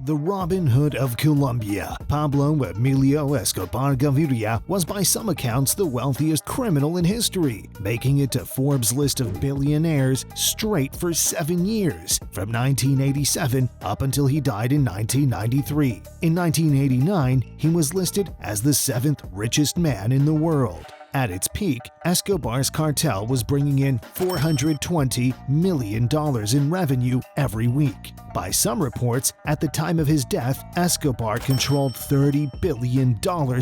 The Robin Hood of Colombia, Pablo Emilio Escobar Gaviria, was by some accounts the wealthiest criminal in history, making it to Forbes' list of billionaires straight for 7 years, from 1987 up until he died in 1993. In 1989, he was listed as the 7th richest man in the world. At its peak, Escobar's cartel was bringing in $420 million in revenue every week. By some reports, at the time of his death, Escobar controlled $30 billion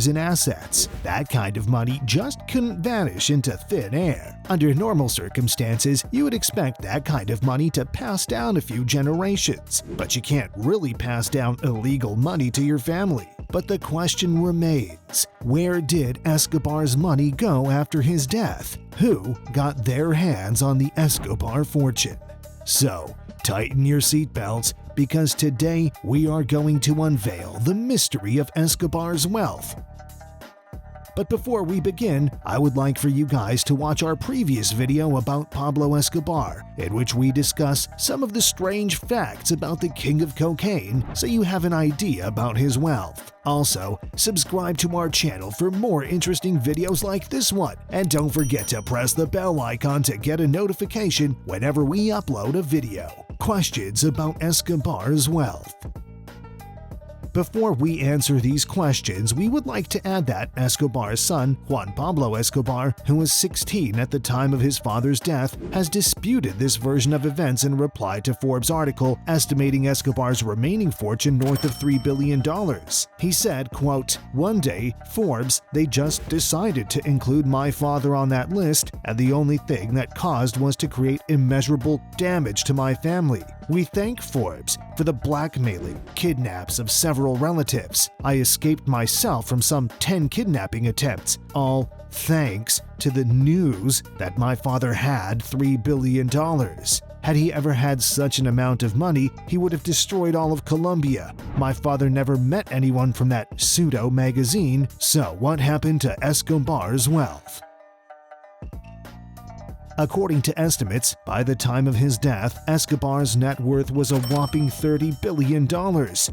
in assets. That kind of money just couldn't vanish into thin air. Under normal circumstances, you would expect that kind of money to pass down a few generations, but you can't really pass down illegal money to your family. But the question remains, where did Escobar's money go after his death? Who got their hands on the Escobar fortune? So, tighten your seatbelts, because today we are going to unveil the mystery of Escobar's wealth. But before we begin, I would like for you guys to watch our previous video about Pablo Escobar, in which we discuss some of the strange facts about the king of cocaine, so you have an idea about his wealth. Also, subscribe to our channel for more interesting videos like this one, and don't forget to press the bell icon to get a notification whenever we upload a video. Questions about Escobar's wealth. Before we answer these questions, we would like to add that Escobar's son, Juan Pablo Escobar, who was 16 at the time of his father's death, has disputed this version of events in reply to Forbes' article estimating Escobar's remaining fortune north of $3 billion. He said, quote, "One day, Forbes, they just decided to include my father on that list, and the only thing that caused was to create immeasurable damage to my family. We thank Forbes for the blackmailing, kidnaps of several relatives. I escaped myself from some 10 kidnapping attempts, all thanks to the news that my father had $3 billion. Had he ever had such an amount of money, he would have destroyed all of Colombia. My father never met anyone from that pseudo magazine, so what happened to Escobar's wealth?" According to estimates, by the time of his death, Escobar's net worth was a whopping $30 billion,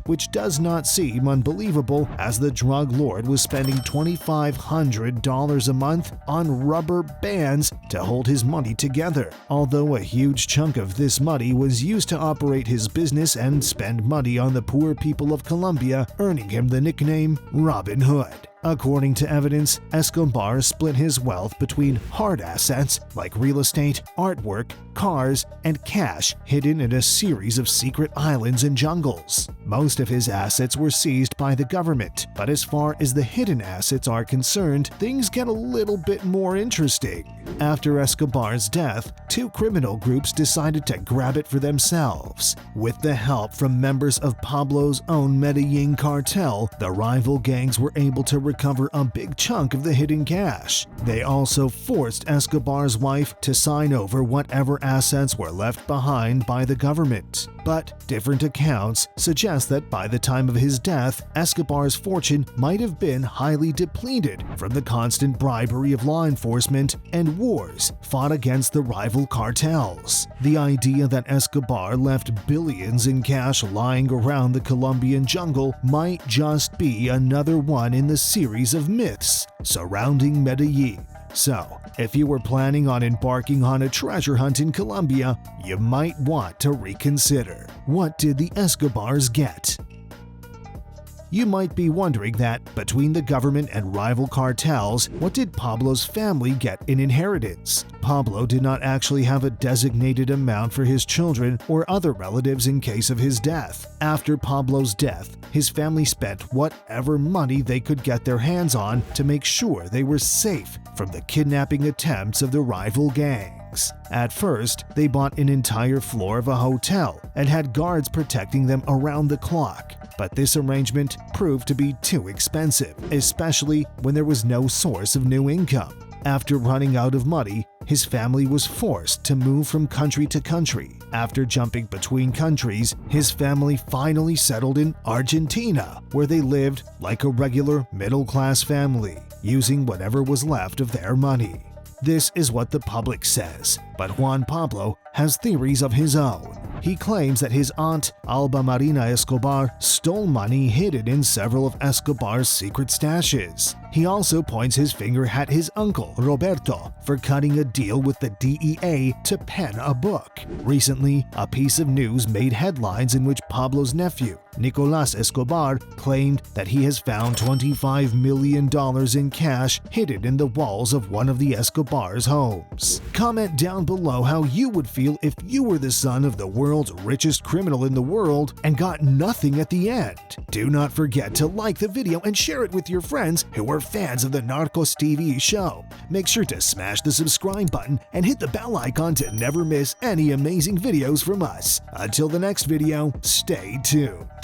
which does not seem unbelievable, as the drug lord was spending $2,500 a month on rubber bands to hold his money together, although a huge chunk of this money was used to operate his business and spend money on the poor people of Colombia, earning him the nickname Robin Hood. According to evidence, Escobar split his wealth between hard assets like real estate, artwork, cars, and cash hidden in a series of secret islands and jungles. Most of his assets were seized by the government, but as far as the hidden assets are concerned, things get a little bit more interesting. After Escobar's death, 2 criminal groups decided to grab it for themselves. With the help from members of Pablo's own Medellin cartel, the rival gangs were able to recover a big chunk of the hidden cash. They also forced Escobar's wife to sign over whatever assets were left behind by the government. But different accounts suggest that by the time of his death, Escobar's fortune might have been highly depleted from the constant bribery of law enforcement and wars fought against the rival cartels. The idea that Escobar left billions in cash lying around the Colombian jungle might just be another one in the series of myths surrounding Medellin. So, if you were planning on embarking on a treasure hunt in Colombia, you might want to reconsider. What did the Escobars get? You might be wondering that, between the government and rival cartels, what did Pablo's family get in inheritance? Pablo did not actually have a designated amount for his children or other relatives in case of his death. After Pablo's death, his family spent whatever money they could get their hands on to make sure they were safe from the kidnapping attempts of the rival gangs. At first, they bought an entire floor of a hotel and had guards protecting them around the clock. But this arrangement proved to be too expensive, especially when there was no source of new income. After running out of money, his family was forced to move from country to country. After jumping between countries, his family finally settled in Argentina, where they lived like a regular middle-class family, using whatever was left of their money. This is what the public says, but Juan Pablo has theories of his own. He claims that his aunt, Alba Marina Escobar, stole money hidden in several of Escobar's secret stashes. He also points his finger at his uncle, Roberto, for cutting a deal with the DEA to pen a book. Recently, a piece of news made headlines in which Pablo's nephew, Nicolas Escobar, claimed that he has found $25 million in cash hidden in the walls of one of the Escobars' homes. Comment down below how you would feel if you were the son of the world's richest criminal in the world and got nothing at the end. Do not forget to like the video and share it with your friends who are fans of the Narcos TV show. Make sure to smash the subscribe button and hit the bell icon to never miss any amazing videos from us. Until the next video, stay tuned.